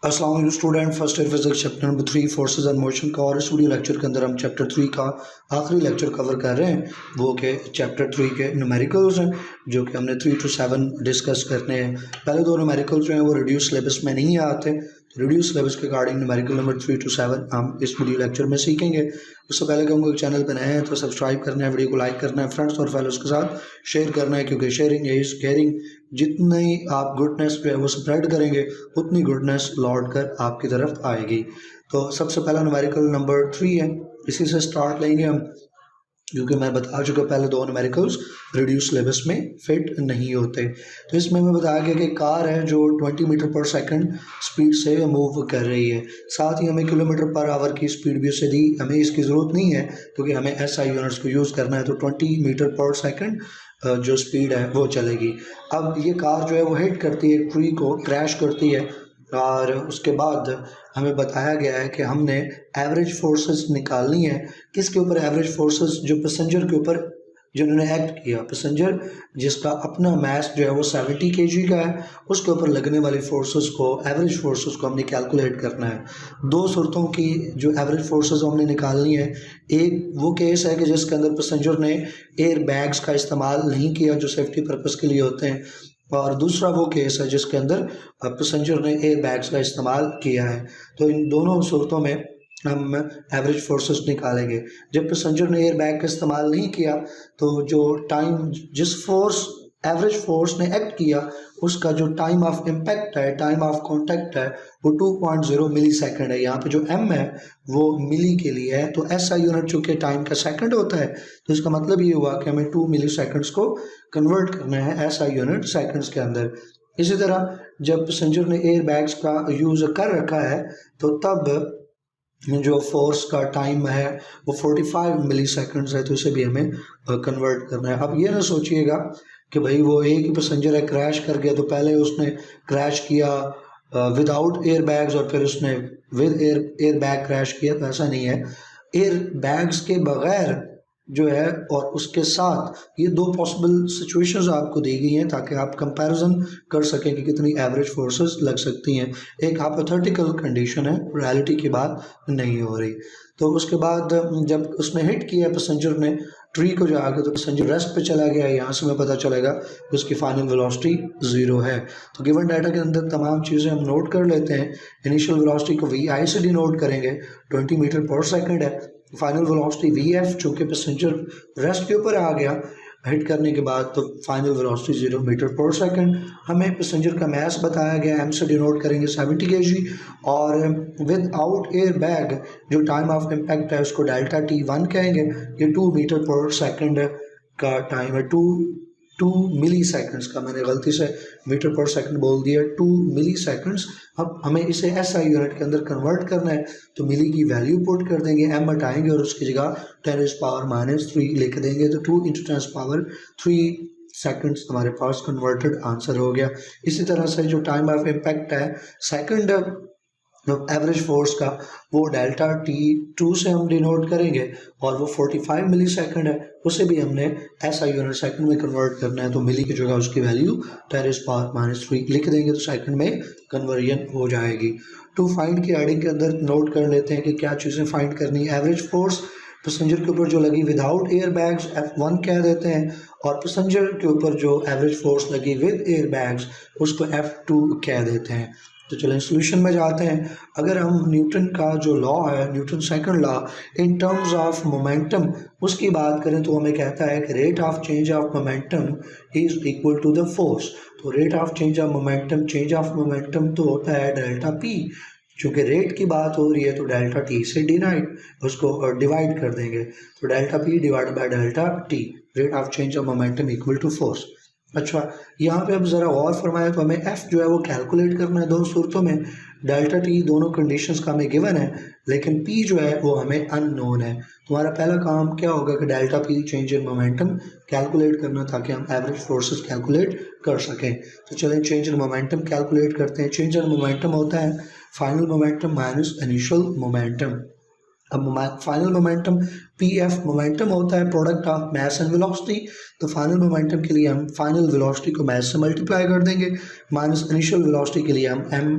अस्सलाम वालेकुम student, first year physics chapter number 3 forces and motion का। और इस वीडियो लेक्चर के अंदर हम चैप्टर 3 का आखिरी लेक्चर कवर कर रहे हैं, वो के चैप्टर 3 के न्यूमेरिकल्स हैं, जो कि हमने 3 to 7 डिस्कस करने हैं। पहले दो न्यूमेरिकल्स जो हैं वो रिड्यूस सिलेबस में नहीं आते, तो रिड्यूस सिलेबस के अकॉर्डिंग न्यूमेरिकल नंबर 3 to 7 हम इस वीडियो लेक्चर में सीखेंगे। उससे पहले कहूँगा कि चैनल पर नए हैं तो सब्सक्राइब करना है, वीडियो को लाइक करना है, फ्रेंड्स और फैलोज के साथ शेयर करना है, क्योंकि शेयरिंग इज केयरिंग। जितनी आप गुडनेस जो है वो स्प्रेड करेंगे, उतनी गुडनेस लौट कर आपकी तरफ आएगी। तो सबसे पहला न्यूमेरिकल नंबर 3 है, इसी से स्टार्ट लेंगे हम, क्योंकि मैं बता चुका पहले दो न्यूमेरिकल्स रिड्यूस सिलेबस में फिट नहीं होते। तो इसमें मैं बताया गया कि कार है जो 20 मीटर पर सेकंड स्पीड से मूव कर रही है, साथ ही हमें किलोमीटर पर आवर की स्पीड भी उससे दी। हमें इसकी ज़रूरत नहीं है क्योंकि हमें SI यूनिट्स को यूज़ करना है, तो 20 मीटर पर सेकंड जो स्पीड है वो चलेगी। अब ये कार जो है वो हिट करती है ट्री को, क्रैश करती है, और उसके बाद हमें बताया गया है कि हमने एवरेज फोर्सेस निकालनी है। किसके ऊपर एवरेज फोर्सेस? जो पैसेंजर के ऊपर जिन्होंने एक्ट किया, पैसेंजर जिसका अपना मास जो है वो 70 kg का है, उसके ऊपर लगने वाली फोर्सेस को, एवरेज फोर्सेस को हमने कैलकुलेट करना है। दो सूरतों की जो एवरेज फोर्सेस हमने निकालनी है, एक वो केस है कि जिसके अंदर पैसेंजर ने एयर बैग्स का इस्तेमाल नहीं किया जो सेफ्टी पर्पज़ के लिए होते हैं, और दूसरा वो केस है जिसके अंदर पैसेंजर ने एयर बैग्स का इस्तेमाल किया है। तो इन दोनों सूरतों में हम एवरेज फोर्सेस निकालेंगे। जब पैसेंजर ने एयर बैग का इस्तेमाल नहीं किया, तो जो टाइम, जिस फोर्स एवरेज फोर्स ने एक्ट किया, उसका जो टाइम ऑफ इम्पैक्ट है, टाइम ऑफ कांटेक्ट है, वो 2.0 मिली सेकेंड है। यहाँ पे जो m है वो मिली के लिए है, तो SI यूनिट चूँकि टाइम का सेकंड होता है, तो इसका मतलब ये हुआ कि हमें 2 मिली सेकेंड्स को कन्वर्ट करना है SI यूनिट सेकेंड्स के अंदर। इसी तरह जब पैसेंजर ने एयर बैग्स का यूज़ कर रखा है, तो तब जो फोर्स का टाइम है वो 45 मिली सेकेंड्स है, तो इसे भी हमें कन्वर्ट करना है। अब ये ना सोचिएगा कि भाई वो एक ही पैसेंजर है, क्रैश कर गया, तो पहले उसने क्रैश किया विदाउट एयर बैग्स और फिर उसने विद एयर बैग क्रैश किया, तो ऐसा नहीं है। एयर बैग्स के बगैर जो है और उसके साथ, ये दो पॉसिबल सिचुएशंस आपको दी गई हैं ताकि आप कंपैरिजन कर सकें कि कितनी एवरेज फोर्सेस लग सकती हैं। एक हाइपोथेटिकल कंडीशन है, रियलिटी की बात नहीं हो रही। तो उसके बाद जब उसने हिट किया पैसेंजर ने ट्री को जाकर, तो पैसेंजर रेस्ट पे चला गया। यहाँ से हमें पता चलेगा कि उसकी फाइनल वेलोसिटी 0 है। तो गिवन डाटा के अंदर तमाम चीज़ें हम नोट कर लेते हैं। इनिशियल वेलोसिटी को VI से डिनोट करेंगे, 20 मीटर पर सेकंड है। फाइनल वेलोसिटी VF, चूँकि पैसेंजर रेस्ट के ऊपर आ गया हिट करने के बाद, तो फाइनल वेलोसिटी 0 मीटर पर सेकंड। हमें पैसेंजर का मास बताया गया, m से डिनोट करेंगे 70 kg, और विद आउट एयर बैग जो टाइम ऑफ इम्पैक्ट है उसको डेल्टा T1 कहेंगे। ये 2 मीटर पर सेकंड का टाइम है, 2 मिली सेकेंड्स का, मैंने गलती से मीटर पर सेकंड बोल दिया, 2 मिली सेकेंड्स। अब हमें इसे SI यूनिट के अंदर कन्वर्ट करना है, तो मिली की वैल्यू पुट कर देंगे, m हटाएंगे और उसकी जगह 10⁻³ लिख देंगे, तो 2 × 10⁻³ सेकंड्स हमारे पास कन्वर्टेड आंसर हो गया। इसी तरह से जो टाइम ऑफ इम्पैक्ट है सेकंड एवरेज फोर्स का, वो डेल्टा T2 से हम डिनोट करेंगे, और वो 45 मिली सेकंड है, उसे भी हमने SI यूनिट सेकंड में कन्वर्ट करना है, तो मिली की जगह उसकी वैल्यू 10⁻³ लिख देंगे, तो सेकंड में कन्वर्जन हो जाएगी। टू फाइंड की हेडिंग के अंदर नोट कर लेते हैं कि क्या चीज़ें फाइंड करनी है। एवरेज फोर्स पैसेंजर के ऊपर जो लगी विदाउट एयर बैग्स F1 कह देते हैं, और पैसेंजर के ऊपर जो एवरेज फोर्स लगी विद एयर बैग्स उसको F2 कह देते हैं। तो चलें सोल्यूशन में जाते हैं। अगर हम न्यूटन का जो लॉ है, Newton second law, in terms of momentum उसकी बात करें, तो हमें कहता है कि rate of change of momentum is equal to the force. तो rate of change of momentum तो होता है डेल्टा P। चूँकि रेट की बात हो रही है, तो डेल्टा T से उसको डिवाइड कर देंगे, तो delta P divide by delta T, rate of change of momentum equal to force. अच्छा, यहाँ पे अब ज़रा गौर फरमाएं, तो हमें F जो है वो कैलकुलेट करना है। दो सूरतों में डेल्टा T दोनों कंडीशंस का हमें गिवन है, लेकिन P जो है वो हमें अननोन है। तुम्हारा पहला काम क्या होगा कि delta P change in momentum calculate करना, ताकि हम एवरेज फोर्सेस कैलकुलेट कर सकें। तो चलें चेंज इन मोमेंटम कैलकुलेट करते हैं। चेंज इन मोमेंटम होता है final momentum minus initial momentum. अब फाइनल मोमेंटम PF मोमेंटम होता है product of mass and velocity, तो फाइनल मोमेंटम के लिए हम फाइनल वेलोसिटी को मास से मल्टीप्लाई कर देंगे, माइनस इनिशियल वेलोसिटी के लिए हम m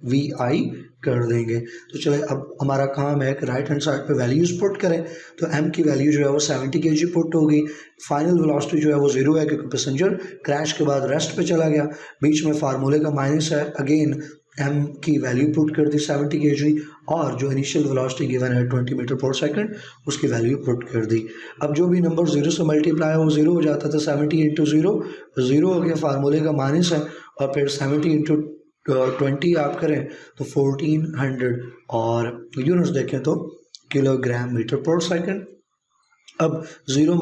वी आई कर देंगे। तो चले अब हमारा काम है कि राइट हैंड साइड पे वैल्यूज़ पुट करें। तो एम की वैल्यू जो है वो 70 kg पुट होगी। फाइनल वेलोसिटी जो है वो 0 है क्योंकि पैसेंजर क्रैश के बाद रेस्ट पे चला गया। बीच में फार्मूले का माइनस है, अगेन एम की वैल्यू पुट कर दी 70 kg और जो इनिशियल वेलोसिटी गिवन है 20 मीटर पर सेकंड उसकी वैल्यू पुट कर दी। अब जो भी नंबर 0 से मल्टीप्लाई वो 0 हो जाता था, 70 इंटू 0 हो गया, फार्मूले का माइनस है और फिर 70 इंटू 20 आप करें तो 1400 और यूनिट्स देखें तो किलोग्राम मीटर पर सेकंड। अब 0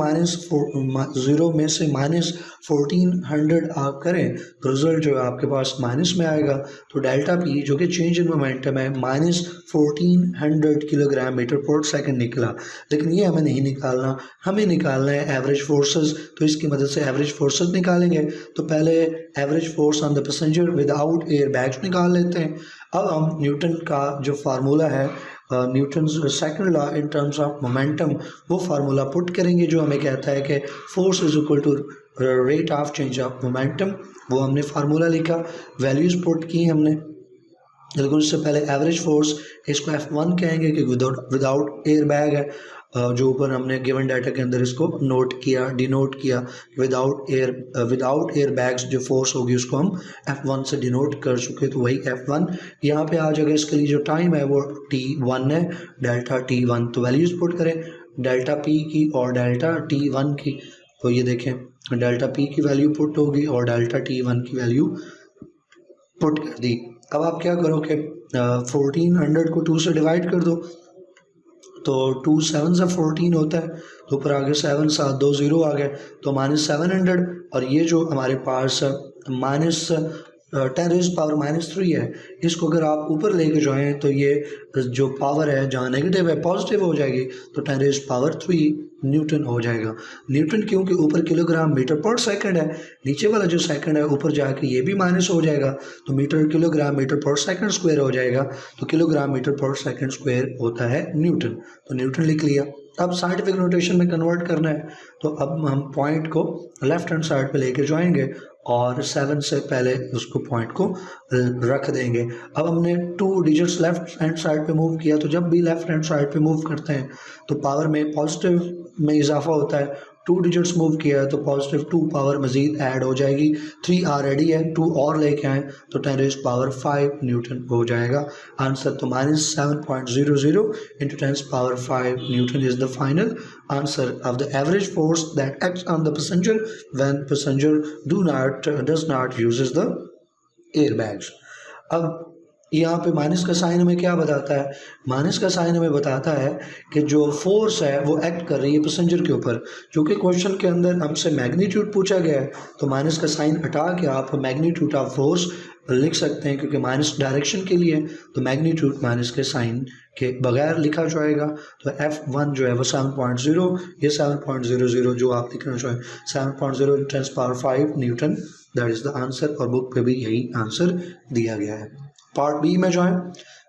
में से माइनस 1400 आप करें तो रिजल्ट जो है आपके पास माइनस में आएगा। तो डेल्टा पी जो कि चेंज इन मोमेंटम है माइनस 1400 किलोग्राम मीटर पर सेकंड निकला। लेकिन ये हमें नहीं निकालना, हमें निकालना है एवरेज फोर्सेस। तो इसकी मदद से एवरेज फोर्सेस निकालेंगे। तो पहले average force on the passenger without air bags निकाल लेते हैं। अब हम न्यूटन का जो फार्मूला है Newton's second law in terms of momentum वो फार्मूला पुट करेंगे जो हमें कहता है कि force is equal to rate of change of momentum. वो हमने फार्मूला लिखा, वैल्यूज़ पुट की हमने। लेकिन उससे पहले एवरेज फोर्स इसको F1 कहेंगे कि विदाउट एयर बैग है, जो ऊपर हमने गिवन डाटा के अंदर इसको नोट किया, डिनोट किया। विदाउट एयर बैग्स जो फोर्स होगी उसको हम F1 से डिनोट कर चुके, तो वही F1 यहाँ पे आ जाएगा। इसके लिए जो टाइम है वो T1 है, डेल्टा T1। तो वैल्यूज पुट करें डेल्टा P की और डेल्टा T1 की। तो ये देखें डेल्टा P की वैल्यू पुट होगी और डेल्टा T1 की वैल्यू पुट कर दी। अब आप क्या करो कि 1400 को 2 से डिवाइड कर दो, तो 2 7 से 14 होता है, तो ऊपर आगे 7 7 2 0 आ गए, तो -700। और ये जो हमारे पास माइनस 10⁻³ है, इसको अगर आप ऊपर लेके जाएँ तो ये जो पावर है जहाँ नेगेटिव है पॉजिटिव हो जाएगी, तो 10⁻³ न्यूटन हो जाएगा। न्यूटन क्योंकि ऊपर किलोग्राम मीटर पर सेकंड है, नीचे वाला जो सेकंड है ऊपर जाके ये भी माइनस हो जाएगा, तो मीटर किलोग्राम मीटर पर सेकंड स्क्वायर हो जाएगा। तो किलोग्राम मीटर पर सेकंड स्क्वायर होता है न्यूटन, तो न्यूटन लिख लिया। अब साइंटिफिक नोटेशन में कन्वर्ट करना है, तो अब हम पॉइंट को लेफ्ट हैंड साइड पे लेके जाएंगे और 7 से पहले उसको पॉइंट को रख देंगे। अब हमने 2 डिजिट्स लेफ्ट हैंड साइड पे मूव किया, तो जब भी लेफ्ट हैंड साइड पे मूव करते हैं तो पावर में पॉजिटिव में इजाफा होता है। 2 डिजिट्स मूव किया है तो पॉजिटिव 2 पावर मजीद ऐड हो जाएगी। 3 ऑलरेडी है, 2 और लेके आए तो 10⁵ न्यूटन हो जाएगा। आंसर तो -7.00 into 10⁵ Newton is the final answer of the average force that acts on the passenger when passenger does not uses the airbags। अब यहाँ पे माइनस का साइन हमें क्या बताता है? माइनस का साइन हमें बताता है कि जो फोर्स है वो एक्ट कर रही है पैसेंजर के ऊपर। क्योंकि क्वेश्चन के अंदर हमसे मैग्नीट्यूड पूछा गया है, तो माइनस का साइन हटा के आप मैग्नीट्यूड ऑफ फोर्स लिख सकते हैं, क्योंकि माइनस डायरेक्शन के लिए, तो मैग्नीट्यूड माइनस के साइन के बगैर लिखा जाएगा। तो F1 जो है वो 7.0, ये 7.00 जो आप लिखना चाहें 7.0 × 10⁵ Newton, that is the answer. और बुक पे भी यही आंसर दिया गया है। पार्ट बी में जो है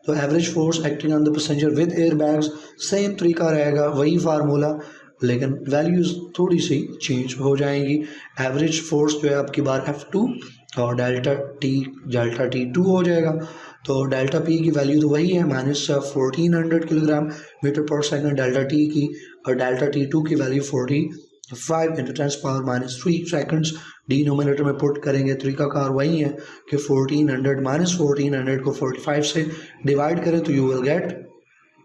तो average force acting on the passenger with air bags, same तरीका रहेगा, वही फार्मूला, लेकिन वैल्यूज़ थोड़ी सी चेंज हो जाएंगी। एवरेज फोर्स जो है आपकी बार F2 और डेल्टा T2 हो जाएगा। तो डेल्टा P की वैल्यू तो वही है -1400 किलोग्राम मीटर पर सेकंड डेल्टा T की, और डेल्टा T2 की वैल्यू 45 × 10⁻³ सेकंड्स। डिनोमिनेटर में पुट करेंगे, तरीकाकार वही है कि 1400 को 45 से डिवाइड करें तो यू विल गेट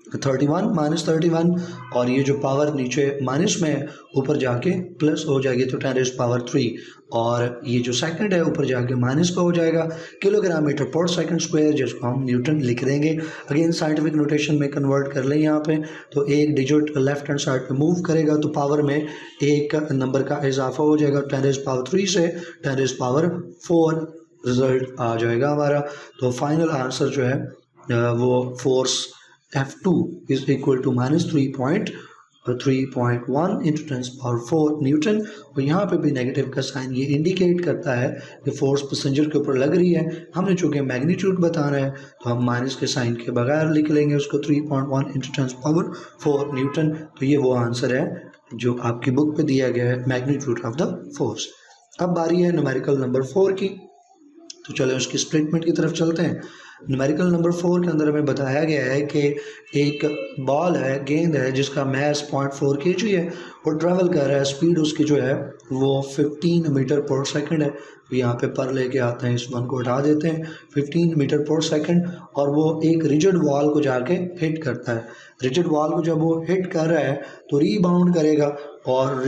31 -31, और ये जो पावर नीचे माइनस में है ऊपर जाके प्लस हो जाएगी, तो 10⁻³, और ये जो सेकंड है ऊपर जाके माइनस पे हो जाएगा। किलोग्राम मीटर पर सेकंड स्क्वायर, जिसको हम न्यूटन लिख देंगे। अगेन साइंटिफिक नोटेशन में कन्वर्ट कर लें यहाँ पे, तो एक डिजिट लेफ्ट हैंड साइड पे मूव करेगा तो पावर में एक नंबर का इजाफा हो जाएगा, 10⁻³ से 10⁻⁴ रिजल्ट आ जाएगा हमारा। तो फाइनल आंसर जो है वो force F2 is equal to -3.1 × 10⁴ Newton. और यहाँ पे भी नेगेटिव का साइन ये इंडिकेट करता है कि फोर्स पैसेंजर के ऊपर लग रही है। हमने चूँकि मैग्नीट्यूड बताना है तो हम माइनस के साइन के बगैर लिख लेंगे उसको 3.1 × 10⁴ न्यूटन। तो ये वो आंसर है जो आपकी बुक पे दिया गया है, मैग्नीट्यूड ऑफ द फोर्स। अब बारी है न्यूमेरिकल नंबर 4 की। तो चले उसकी स्टेटमेंट की तरफ चलते हैं। न्यूमेरिकल नंबर 4 के अंदर हमें बताया गया है कि एक बॉल है, गेंद है, जिसका मैस 0.4 kg है और ट्रैवल कर रहा है, स्पीड उसकी जो है वो 15 मीटर पर सेकंड है। तो यहाँ पे पर लेके आते हैं, इस वन को हटा देते हैं, 15 मीटर पर सेकंड, और वो एक रिजिड वॉल को जाके हिट करता है। रिजिड वॉल को जब वो हिट कर रहा है तो रीबाउंड करेगा, और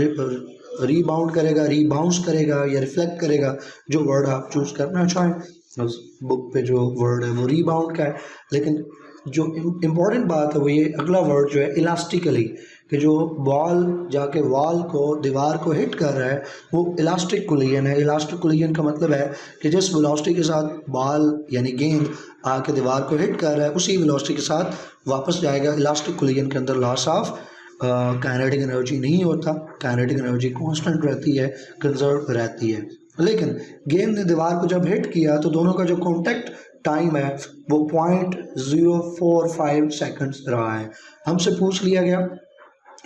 रीबाउंड करेगा, रीबाउंस करेगा या रिफ्लेक्ट करेगा, जो वर्ड आप चूज़ करना चाहें। उस बुक पे जो वर्ड है वो रीबाउंड का है, लेकिन जो इम्पॉर्टेंट बात है वो ये अगला वर्ड जो है इलास्टिकली, कि जो बॉल जाके वॉल को, दीवार को हिट कर रहा है वो इलास्टिक कोलिजन है। इलास्टिक कोलिजन का मतलब है कि जिस वेलोसिटी के साथ बॉल यानी गेंद आके दीवार को हिट कर रहा है उसी वेलोसिटी के साथ वापस जाएगा। इलास्टिक कोलिजन के अंदर लॉस ऑफ काइनेटिक एनर्जी नहीं होता, काइनेटिक एनर्जी कांस्टेंट रहती है, कंजर्व रहती है। लेकिन गेंद ने दीवार को जब हिट किया तो दोनों का जो कॉन्टैक्ट टाइम है वो 0.045 सेकंड्स रहा है। हमसे पूछ लिया गया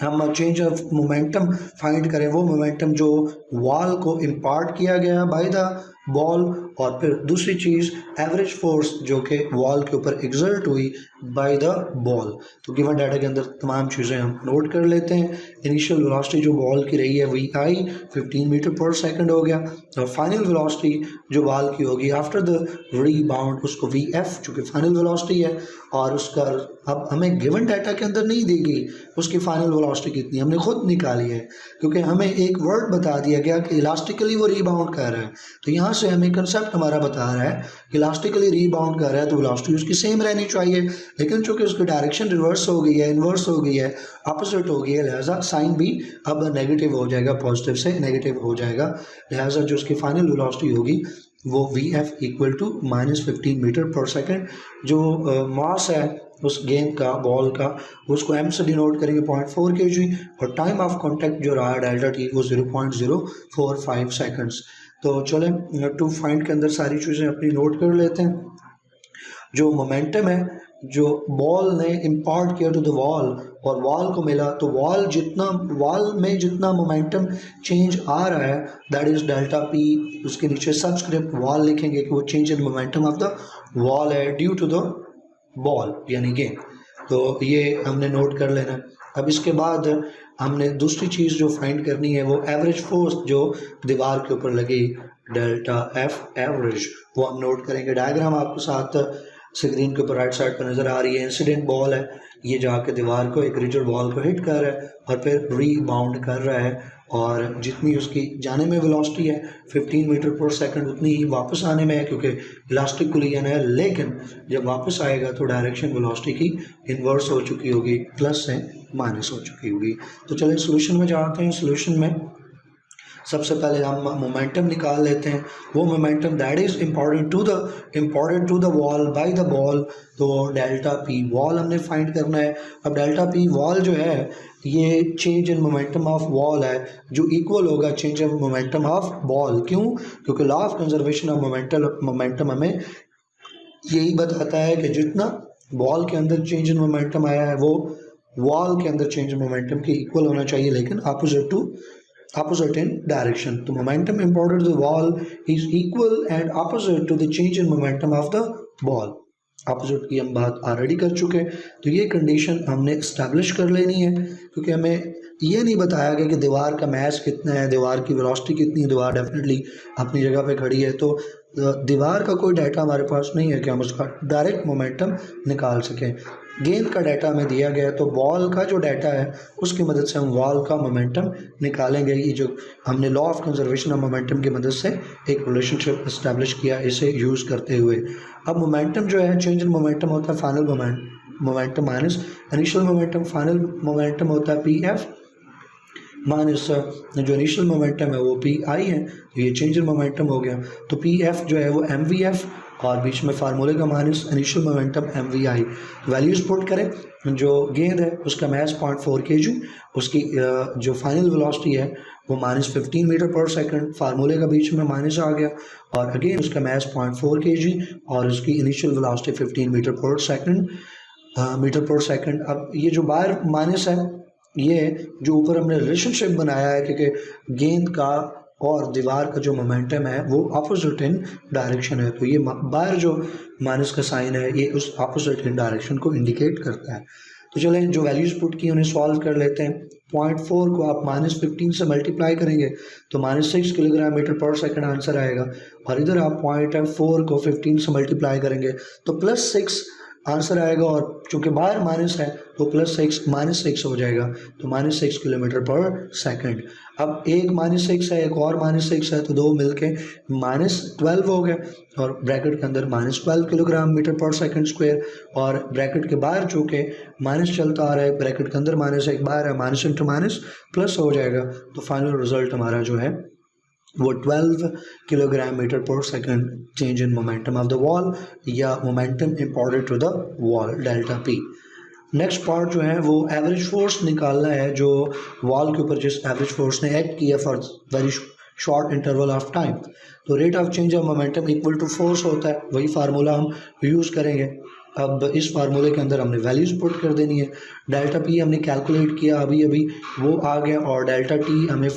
हम चेंज ऑफ मोमेंटम फाइंड करें, वो मोमेंटम जो वॉल को इम्पार्ट किया गया बाय द बॉल, और फिर दूसरी चीज़ एवरेज फोर्स जो कि वॉल के ऊपर एग्जर्ट हुई बाय द बॉल। तो गिवन डाटा के अंदर तमाम चीज़ें हम नोट कर लेते हैं। इनिशियल वेलोसिटी जो बॉल की रही है वी आई 15 मीटर पर सेकंड हो गया, और फाइनल वेलोसिटी जो बॉल की होगी आफ्टर द रीबाउंड उसको वी एफ जो कि फाइनल वेलोसिटी है, और उसका अब हमें गिवन डाटा के अंदर नहीं दी गई उसकी फाइनल वेलोसिटी कितनी, हमने खुद निकाली है, क्योंकि हमें एक वर्ड बता दिया गया कि इलास्टिकली वो रीबाउंड कर रहा है। तो यहाँ से हमें कंसेप्ट हमारा बता रहा है कि इलास्टिकली रीबाउंड कर रहा है तो वेलोसिटी उसकी सेम रहनी चाहिए, लेकिन चूंकि उसकी डायरेक्शन रिवर्स हो गई है, इन्वर्स हो गई है, अपोजिट हो गई है, लिहाजा साइन भी अब नेगेटिव हो जाएगा, पॉजिटिव से नेगेटिव हो जाएगा। लिहाजा जो उसकी फाइनल वेलोसिटी होगी वो V F equal to -15 metre पर सेकेंड। जो मास है उस गेंद का, बॉल का, उसको एम से डिनोट करेंगे 0.4 kg, और टाइम ऑफ कॉन्टैक्ट जो रहा डेल्टा टी वो 0.045 सेकंड्स। तो चलें टू फाइंड के अंदर सारी चीज़ें अपनी नोट कर लेते हैं। जो मोमेंटम है जो बॉल ने इम्पार्ट किया टू द वॉल और वॉल को मिला, तो वॉल में जितना मोमेंटम चेंज आ रहा है दैट इज़ डेल्टा पी। उसके नीचे सबस्क्रिप्ट वॉल लिखेंगे कि वो change in momentum of the wall है ड्यू टू द बॉल यानी गेंद। तो ये हमने नोट कर लेना। अब इसके बाद हमने दूसरी चीज़ जो फाइंड करनी है वो एवरेज फोर्स जो दीवार के ऊपर लगी, डेल्टा एफ एवरेज, वो हम नोट करेंगे। डायग्राम आपको साथ स्क्रीन के ऊपर राइट साइड पर नज़र आ रही है। इंसिडेंट बॉल है, ये जाके दीवार को, एक रिजिड बॉल को हिट कर रहा है और फिर रीबाउंड कर रहा है, और जितनी उसकी जाने में वेलोसिटी है 15 मीटर पर सेकंड उतनी ही वापस आने में है, क्योंकि इलास्टिक कोलिजन है। लेकिन जब वापस आएगा तो डायरेक्शन वेलोसिटी की इन्वर्स हो चुकी होगी, प्लस से माइनस हो चुकी होगी। तो चलिए सोल्यूशन में जाते हैं। सोल्यूशन में सबसे पहले हम मोमेंटम निकाल लेते हैं। वो momentum that is important to the wall by the ball. तो डेल्टा पी वॉल हमने फाइंड करना है। अब डेल्टा पी वॉल जो है ये change in momentum of wall है, जो इक्वल होगा change in momentum of ball. क्यों? क्योंकि law of conservation of momentum हमें यही बताता है कि जितना बॉल के अंदर चेंज इन मोमेंटम आया है वो वॉल के अंदर चेंज इन मोमेंटम के इक्वल होना चाहिए, लेकिन opposite in direction. The momentum imparted to the wall is equal and opposite to the change in momentum of the ball. Opposite की हम बात ऑलरेडी कर चुके हैं, तो ये कंडीशन हमने इस्टेब्लिश कर लेनी है, क्योंकि हमें ये नहीं बताया गया कि दीवार का मैस कितना है, दीवार की वेलोसिटी कितनी है। दीवार डेफिनेटली अपनी जगह पे खड़ी है, तो दीवार का कोई डाटा हमारे पास नहीं है कि हम उसका डायरेक्ट मोमेंटम निकाल सकें। गेंद का डाटा हमें दिया गया है, तो बॉल का जो डाटा है उसकी मदद से हम वॉल का मोमेंटम निकालेंगे। ये जो हमने law of conservation of momentum की मदद से एक रिलेशनशिप इस्टेब्लिश किया इसे यूज़ करते हुए। अब मोमेंटम जो है चेंज इन मोमेंटम होता है final momentum minus initial momentum. Final momentum होता है पी एफ माइनस जो इनिशियल मोमेंटम है वो पी आई है, तो ये चेंज इन मोमेंटम हो गया। तो पी एफ जो है वो एम वी एफ और बीच में फार्मूले का minus initial momentum M V I. Values put करें, जो गेंद है उसका मैस 0.4 kg, उसकी जो फाइनल वेलोसिटी है वो -15 मीटर पर सेकंड, फार्मूले का बीच में माइनस आ गया, और अगेन उसका मैस 0.4 kg और उसकी इनिशियल वेलोसिटी 15 मीटर पर सेकंड। अब ये जो बाहर माइनस है, ये जो ऊपर हमने रिलेशनशिप बनाया है, क्योंकि गेंद का और दीवार का जो मोमेंटम है वो अपोजिट इन डायरेक्शन है, तो ये बाहर जो माइनस का साइन है ये उस अपोजिट इन डायरेक्शन को इंडिकेट करता है। तो चलें जो वैल्यूज़ पुट की उन्हें सॉल्व कर लेते हैं। 0.4 को आप -15 से मल्टीप्लाई करेंगे तो -6 किलोग्राम मीटर पर सेकंड आंसर आएगा, और इधर आप 0.4 को 15 से मल्टीप्लाई करेंगे तो +6 आंसर आएगा, और चूँकि बाहर माइनस है तो -6 हो जाएगा, तो -6 किलोमीटर पर सेकंड। अब एक -6 है, एक और -6 है, तो दो मिलके -12 हो गए, और ब्रैकेट के अंदर -12 किलोग्राम मीटर पर सेकंड स्क्वायर, और ब्रैकेट के बाहर चूँकि माइनस चलता आ रहा है, ब्रैकेट के अंदर -1 बाहर है, माइनस इंटू माइनस प्लस हो जाएगा, तो फाइनल रिजल्ट हमारा जो है वो 12 किलोग्राम मीटर पर second change in momentum of the wall, या momentum imported to the wall delta P. Next part जो है वो एवरेज फोर्स निकालना है, जो वॉल के ऊपर जिस एवरेज फोर्स ने एक्ट किया for very short interval of time. तो rate of change of momentum equal to force होता है, वही फार्मूला हम यूज़ करेंगे। अब इस फार्मूले के अंदर हमने वैल्यूज़ पुट कर देनी है। डेल्टा पी हमने कैलकुलेट किया अभी अभी, वो आ गया, और डेल्टा टी हमें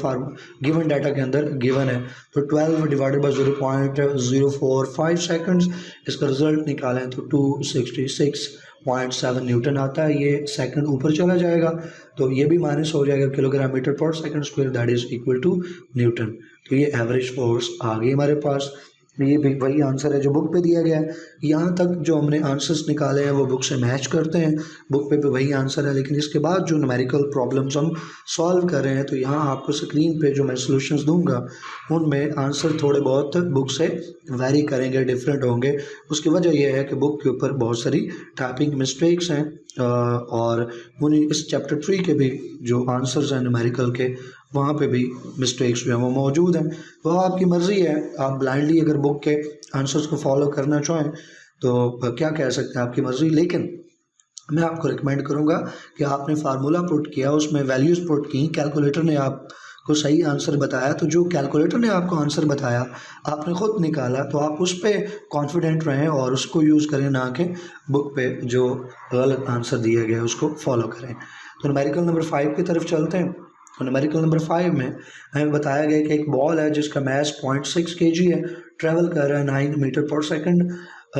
गिवन डाटा के अंदर गिवन है, तो 12 डिवाइडेड बाई 0.045 सेकंड्स, इसका रिजल्ट निकालें तो 266.7 न्यूटन आता है। ये सेकंड ऊपर चला जाएगा तो ये भी माइनस हो जाएगा, किलोग्राम मीटर पर second square, that is equal to newton. तो ये एवरेज फोर्स आ गई हमारे पास। ये भी वही आंसर है जो बुक पे दिया गया है। यहाँ तक जो हमने आंसर्स निकाले हैं वो बुक से मैच करते हैं, बुक पे वही आंसर है, लेकिन इसके बाद जो न्यूमेरिकल प्रॉब्लम्स हम सॉल्व कर रहे हैं तो यहाँ आपको स्क्रीन पे जो मैं सॉल्यूशंस दूंगा उनमें आंसर थोड़े बहुत बुक से वेरी करेंगे, डिफरेंट होंगे। उसकी वजह यह है कि बुक के ऊपर बहुत सारी टाइपिंग मिस्टेक्स हैं, और उन्हीं इस चैप्टर 3 के भी जो आंसर्स हैं न्यूमेरिकल के, वहाँ पे भी मिस्टेक्स जो हैं वो मौजूद हैं। तो आपकी मर्ज़ी है, आप ब्लाइंडली अगर बुक के आंसर्स को फॉलो करना चाहें तो क्या कह सकते हैं, आपकी मर्ज़ी। लेकिन मैं आपको रिकमेंड करूँगा कि आपने फार्मूला पुट किया, उसमें वैल्यूज़ पुट की, कैलकुलेटर ने आपको सही आंसर बताया, तो जो कैलकुलेटर ने आपको आंसर बताया आपने ख़ुद निकाला, तो आप उस पर कॉन्फिडेंट रहें और उसको यूज़ करें, ना कि बुक पे जो गलत आंसर दिया गया है उसको फॉलो करें। तो न्यूमेरिकल नंबर 5 की तरफ चलते हैं। तो न्यूमेरिकल नंबर 5 में हमें बताया गया कि एक बॉल है जिसका मास 0.6 kg है, ट्रैवल कर रहा है 9 मीटर पर सेकंड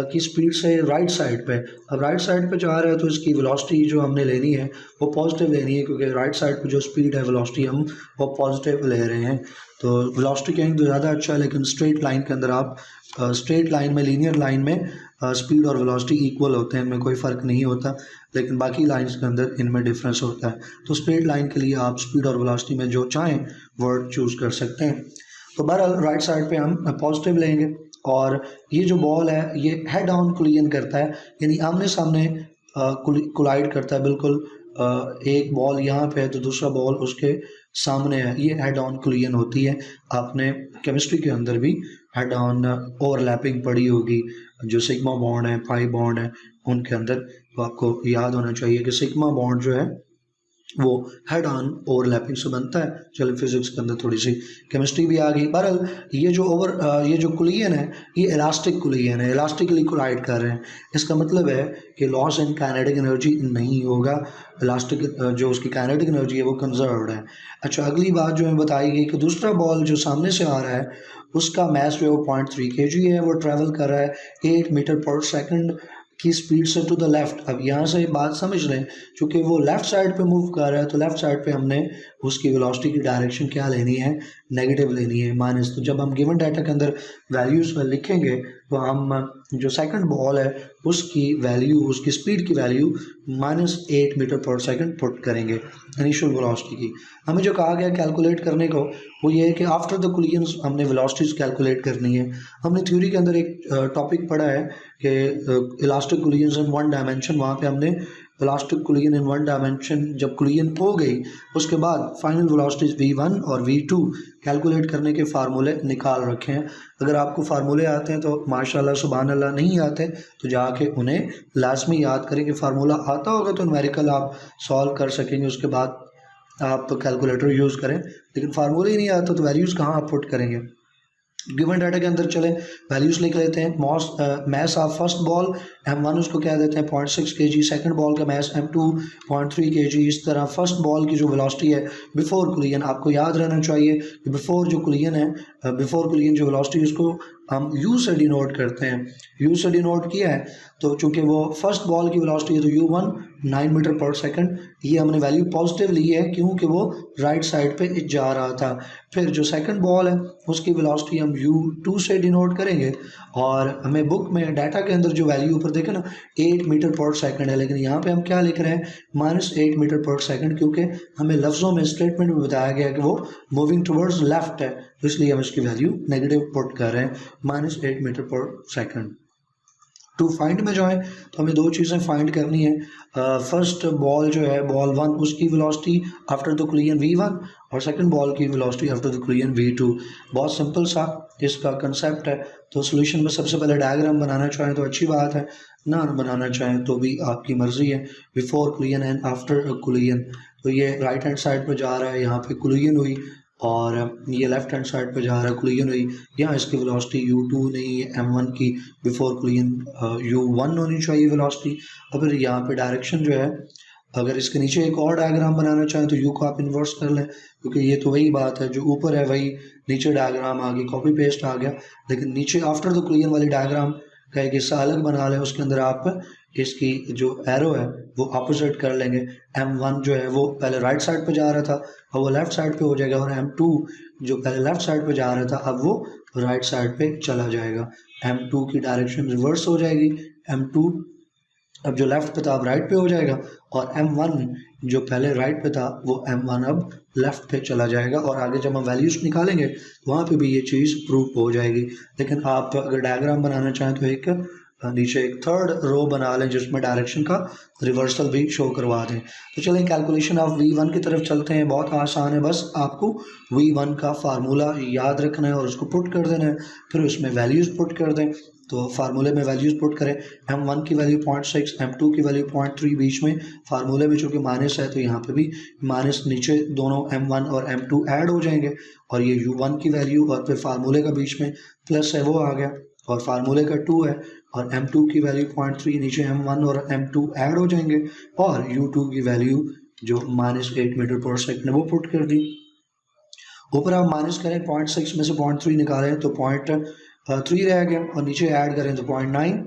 की स्पीड से राइट साइड पे। अब राइट साइड पे जा रहा है तो इसकी वेलोसिटी जो हमने लेनी है वो पॉजिटिव लेनी है, क्योंकि राइट साइड पे जो स्पीड है वेलोसिटी हम वो पॉजिटिव ले रहे हैं। तो वेलोसिटी कहेंगे तो ज़्यादा अच्छा है, लेकिन स्ट्रेट लाइन के अंदर आप स्ट्रेट लाइन में, लीनियर लाइन में स्पीड और वेलोसिटी इक्वल होते हैं, इनमें कोई फ़र्क नहीं होता, लेकिन बाकी लाइंस के अंदर इनमें डिफरेंस होता है। तो स्ट्रेट लाइन के लिए आप स्पीड और वेलोसिटी में जो चाहें वर्ड चूज़ कर सकते हैं। तो बहरहाल राइट साइड पे हम पॉजिटिव लेंगे, और ये जो बॉल है ये हेड ऑन कोलिजन करता है, यानी आमने सामने कोलाइड करता है बिल्कुल। एक बॉल यहाँ पे है तो दूसरा बॉल उसके सामने है, ये हेड ऑन कोलिजन होती है। आपने केमिस्ट्री के अंदर भी हेड ऑन ओवरलैपिंग पढ़ी होगी, जो सिग्मा बॉन्ड है, पाई बॉन्ड है, उनके अंदर तो आपको याद होना चाहिए कि सिग्मा बॉन्ड जो है वो हेड ऑन ओवरलैपिंग से बनता है। चलो फिजिक्स के अंदर थोड़ी सी केमिस्ट्री भी आ गई। बहरहाल ये जो कोलिजन है ये इलास्टिक कोलिजन है, इलास्टिकली कोलाइड कर रहे हैं। इसका मतलब है कि लॉस इन काइनेटिक एनर्जी नहीं होगा, इलास्टिक जो उसकी काइनेटिक एनर्जी है वो कंजर्व्ड है। अच्छा, अगली बात जो है बताई गई कि दूसरा बॉल जो सामने से आ रहा है उसका मास जो है वो 0.3 kg है, वो ट्रैवल कर रहा है 8 मीटर पर सेकंड की स्पीड से टू द लेफ़्ट। अब यहाँ से बात समझ लें, चूँकि वो लेफ़्ट साइड पे मूव कर रहा है तो लेफ़्ट साइड पे हमने उसकी वेलोसिटी की डायरेक्शन क्या लेनी है, नेगेटिव लेनी है, माइनस। तो जब हम गिवन डाटा के अंदर वैल्यूज़ लिखेंगे तो हम जो सेकंड बॉल है उसकी वैल्यू, उसकी स्पीड की वैल्यू -8 मीटर पर सेकंड पुट करेंगे इनिशियल वेलोसिटी की। हमें जो कहा गया कैलकुलेट करने को वो ये है कि आफ्टर द कोलिजन हमने वेलोसिटीज़ कैलकुलेट करनी है। हमने थ्योरी के अंदर एक टॉपिक पढ़ा है कि elastic collision in one dimension, वहाँ पे हमने elastic collision in one dimension जब कोलिजन हो गई उसके बाद फाइनल वेलोसिटीज v1 और v2 कैलकुलेट करने के फार्मूले निकाल रखे हैं। अगर आपको फार्मूले आते हैं तो माशाल्लाह सुभान अल्लाह, नहीं आते तो जाके उन्हें लाजमी याद करें कि फार्मूला आता होगा तो न्यूमेरिकल आप सॉल्व कर सकेंगे, उसके बाद आप कैलकुलेटर यूज़ करें। लेकिन फार्मूले ही नहीं आता तो वैल्यूज़ कहाँ आप पुट करेंगे। गिवन डाटा के अंदर चले वैल्यूज लिख लेते हैं। Mass of first ball m1 उसको क्या देते हैं 0.6 kg, सेकंड बॉल का मैस m2 0.3 kg। इस तरह फर्स्ट बॉल की जो वेलोसिटी है बिफोर कुलियन, आपको याद रहना चाहिए कि बिफोर जो कुलियन है, बिफोर कुलियन जो वेलोसिटी उसको हम u से डिनोट करते हैं। u से डिनोट किया है तो चूंकि वो फर्स्ट बॉल की वेलोसिटी है तो u1 9 मीटर पर सेकंड, ये हमने वैल्यू पॉजिटिव ली है क्योंकि वो राइट साइड पे जा रहा था। फिर जो सेकंड बॉल है उसकी वेलोसिटी हम u2 से डिनोट करेंगे और हमें बुक में डाटा के अंदर जो वैल्यू ऊपर देखे ना 8 मीटर पर सेकंड है, लेकिन यहाँ पे हम क्या लिख रहे हैं -8 मीटर पर सेकंड, क्योंकि हमें लफ्ज़ों में स्टेटमेंट में बताया गया है कि वो मूविंग टुवर्ड्स लेफ्ट है, तो इसलिए हम इसकी वैल्यू नेगेटिव पुट कर रहे हैं -8 मीटर पर सेकंड। टू फाइंड में जो है तो हमें दो चीज़ें फाइंड करनी है। फर्स्ट बॉल जो है बॉल 1 उसकी वेलोसिटी आफ्टर द कुलियन v1 और सेकंड बॉल की वेलोसिटी आफ्टर द कुलियन v2। बहुत सिंपल सा इसका कंसेप्ट है। तो सॉल्यूशन में सबसे पहले डायग्राम बनाना चाहें तो अच्छी बात है, ना बनाना चाहें तो भी आपकी मर्ज़ी है। बिफोर कुलियन एंड आफ्टर कुलियन, तो ये राइट हैंड साइड पर जा रहा है, यहाँ पे कुलियन हुई और ये लेफ्ट हैंड साइड पे जा रहा है कुलियन हुई। यहाँ इसकी वेलोसिटी u2 नहीं है m1 की, बिफोर कुलियन u1 होनी चाहिए वेलोसिटी। और फिर यहाँ पे डायरेक्शन जो है, अगर इसके नीचे एक और डायग्राम बनाना चाहें तो u को आप इन्वर्स कर लें, क्योंकि ये तो वही बात है, जो ऊपर है वही नीचे डायग्राम आ गई, कॉपी पेस्ट आ गया। लेकिन नीचे आफ्टर द कुलियन वाली डायग्राम का एक हिस्सा अलग बना लें, उसके अंदर आप इसकी जो एरो है वो अपोजिट कर लेंगे। m1 जो है वो पहले राइट साइड पे जा रहा था, अब वो लेफ़्ट साइड पे हो जाएगा, और m2 जो पहले लेफ़्ट साइड पे जा रहा था अब वो राइट साइड पे चला जाएगा। m2 की डायरेक्शन रिवर्स हो जाएगी, m2 अब जो लेफ़्ट पे था अब राइट पे हो जाएगा, और m1 जो पहले राइट पे था वो m1 अब लेफ़्ट पे चला जाएगा। और आगे जब हम वैल्यूज़ निकालेंगे तो वहाँ पे भी ये चीज़ प्रूव हो जाएगी। लेकिन आप अगर डायग्राम बनाना चाहें तो एक नीचे एक थर्ड रो बना लें जिसमें डायरेक्शन का रिवर्सल भी शो करवा दें। तो चलें कैलकुलेशन ऑफ v1 की तरफ चलते हैं। बहुत आसान है, बस आपको v1 का फार्मूला याद रखना है और उसको पुट कर देना है, फिर उसमें वैल्यूज़ पुट कर दें। तो फार्मूले में वैल्यूज़ पुट करें, m1 की वैल्यू 0.6, m2 की वैल्यू 0.3, बीच में फार्मूले में चूँकि माइनस है तो यहाँ पे भी माइनस, नीचे दोनों m1 और m2 ऐड हो जाएंगे, और ये u1 की वैल्यू और फिर फार्मूले का बीच में प्लस है वो आ गया, और फार्मूले का 2 है, और m2 की वैल्यू 0.3, नीचे m1 और m2 ऐड हो जाएंगे, और u2 की वैल्यू जो -8 मीटर पर सेकंड है वो पुट कर दी। ऊपर आप माइनस करें 0.6 में से 0.3 निकालें तो 0.3 रह गया, और नीचे ऐड करें तो 0.9,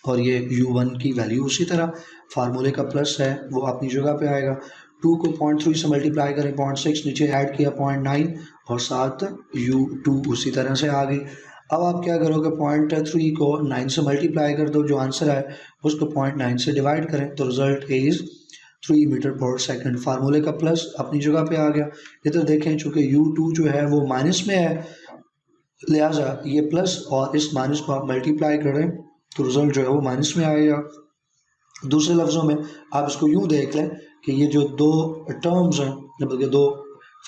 और ये u1 की वैल्यू उसी तरह फार्मूले का प्लस है वो अपनी जगह पे आएगा। 2 को 0.3 से मल्टीप्लाई करें 0.6, नीचे ऐड किया 0.9, और साथ u2 उसी तरह से आ गई। अब आप क्या करोगे 0.3 को 9 से मल्टीप्लाई कर दो, जो आंसर आए उसको 0.9 से डिवाइड करें तो रिजल्ट इज़ 3 मीटर पर सेकंड। फार्मूले का प्लस अपनी जगह पे आ गया। इधर देखें चूँकि u2 जो है वो माइनस में है, लिहाजा ये प्लस और इस माइनस को आप मल्टीप्लाई करें तो रिजल्ट जो है वो माइनस में आएगा। दूसरे लफ्ज़ों में आप इसको यूँ देख लें कि ये जो दो टर्म्स हैं, बल्कि दो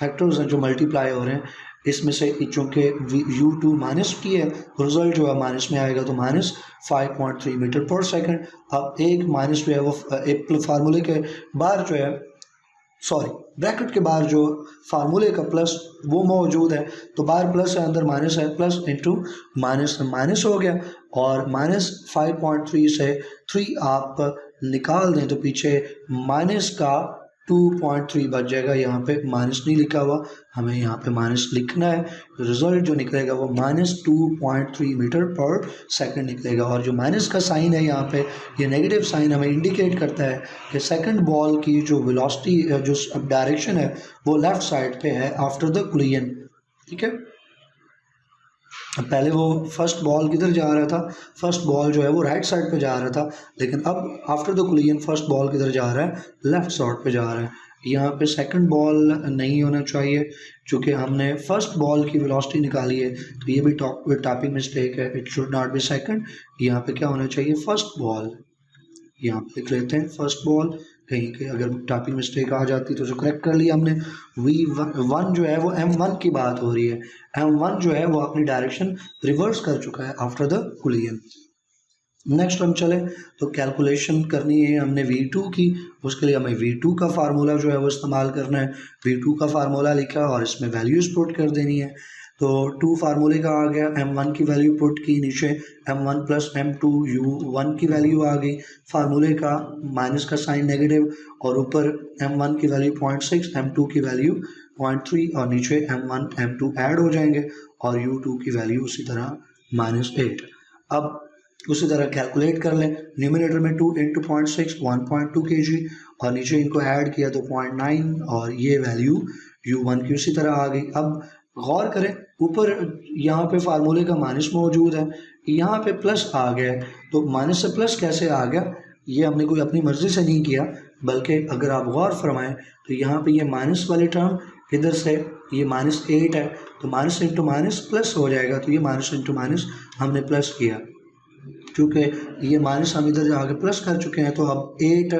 फैक्टर्स हैं जो मल्टीप्लाई हो रहे हैं, इसमें से चूँकि u2 माइनस की है तो रिजल्ट जो है माइनस में आएगा, तो -5.3 मीटर पर सेकंड। अब एक माइनस जो है वो एक फार्मूले के बाहर जो है, सॉरी ब्रैकेट के बाहर जो फार्मूले का प्लस वो मौजूद है, तो बाहर प्लस है अंदर माइनस है, प्लस इंटू माइनस माइनस हो गया, और -5.3 से 3 आप निकाल दें तो पीछे माइनस का 2.3 बच जाएगा। यहाँ पे माइनस नहीं लिखा हुआ, हमें यहाँ पे माइनस लिखना है, तो रिजल्ट जो निकलेगा वो -2.3 मीटर पर सेकंड निकलेगा। और जो माइनस का साइन है यहाँ पे, ये नेगेटिव साइन हमें इंडिकेट करता है कि सेकंड बॉल की जो वेलोसिटी जो डायरेक्शन है वो लेफ़्ट साइड पे है आफ्टर द कुलियन। ठीक है, पहले वो फर्स्ट बॉल किधर जा रहा था, फर्स्ट बॉल जो है वो राइट साइड पे जा रहा था, लेकिन अब आफ्टर द कुलियन फर्स्ट बॉल किधर जा रहा है, लेफ़्ट साइड पे जा रहा है। यहाँ पे सेकंड बॉल नहीं होना चाहिए, चूँकि हमने फर्स्ट बॉल की वेलोसिटी निकाली है, तो ये भी टाइपिंग मिस्टेक है, it should not be second. यहाँ पे क्या होना चाहिए, फर्स्ट बॉल। यहाँ पे लिख लेते हैं फर्स्ट बॉल, कहीं के अगर टाइपिंग मिस्टेक आ जाती तो जो करेक्ट कर लिया हमने। v1 जो है वो m1 की बात हो रही है, m1 जो है वो अपनी डायरेक्शन रिवर्स कर चुका है आफ्टर द कुलियन। नेक्स्ट हम चले तो कैलकुलेशन करनी है हमने v2 की, उसके लिए हमें v2 का फार्मूला जो है वो इस्तेमाल करना है। v2 का फार्मूला लिखा और इसमें वैल्यूज़ पुट कर देनी है। तो 2 फार्मूले का आ गया, m1 की वैल्यू पुट की, नीचे m1 प्लस m2 u1 की वैल्यू आ गई, फार्मूले का माइनस का साइन नेगेटिव, और ऊपर m1 की वैल्यू 0.6, m2 की वैल्यू 0.3 और नीचे m1 m2 ऐड हो जाएंगे और u2 की वैल्यू उसी तरह -8। अब उसी तरह कैलकुलेट कर लें, न्यूमिनेटर में 2 इंटू 0.6 1.2 kg और नीचे इनको ऐड किया तो 0.9 और ये वैल्यू u1 की उसी तरह आ गई। अब गौर करें, ऊपर यहाँ पे फार्मूले का माइनस मौजूद है, यहाँ पे प्लस आ गया है, तो माइनस से प्लस कैसे आ गया, ये हमने कोई अपनी मर्जी से नहीं किया, बल्कि अगर आप गौर फरमाएं तो यहाँ पे ये माइनस वाली टर्म इधर से ये -8 है, तो माइनस इंटू माइनस प्लस हो जाएगा, तो ये माइनस इंटू माइनस हमने प्लस किया, क्योंकि ये माइनस हम इधर आगे प्लस कर चुके हैं, तो अब 8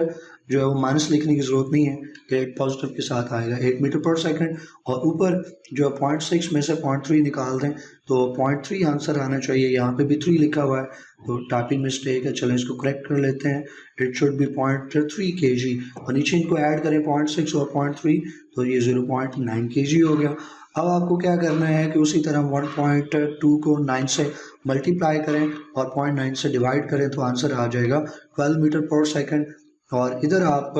जो है वो माइनस लिखने की ज़रूरत नहीं है, 8 पॉजिटिव के साथ आएगा 8 मीटर पर सेकंड, और ऊपर जो 0.6 में से 0.3 निकाल दें तो 0.3 आंसर आना चाहिए। यहाँ पे भी 3 लिखा हुआ है तो टाइपिंग मिस्टेक है, चलें इसको करेक्ट कर लेते हैं, इट शुड बी 0.3 kg और नीचे इनको ऐड करें 0.6 और 0.3 तो ये 0.9 kg हो गया। अब आपको क्या करना है कि उसी तरह 1.2 को 9 से मल्टीप्लाई करें और 0.9 से डिवाइड करें तो आंसर आ जाएगा 12 मीटर पर सेकंड, और इधर आप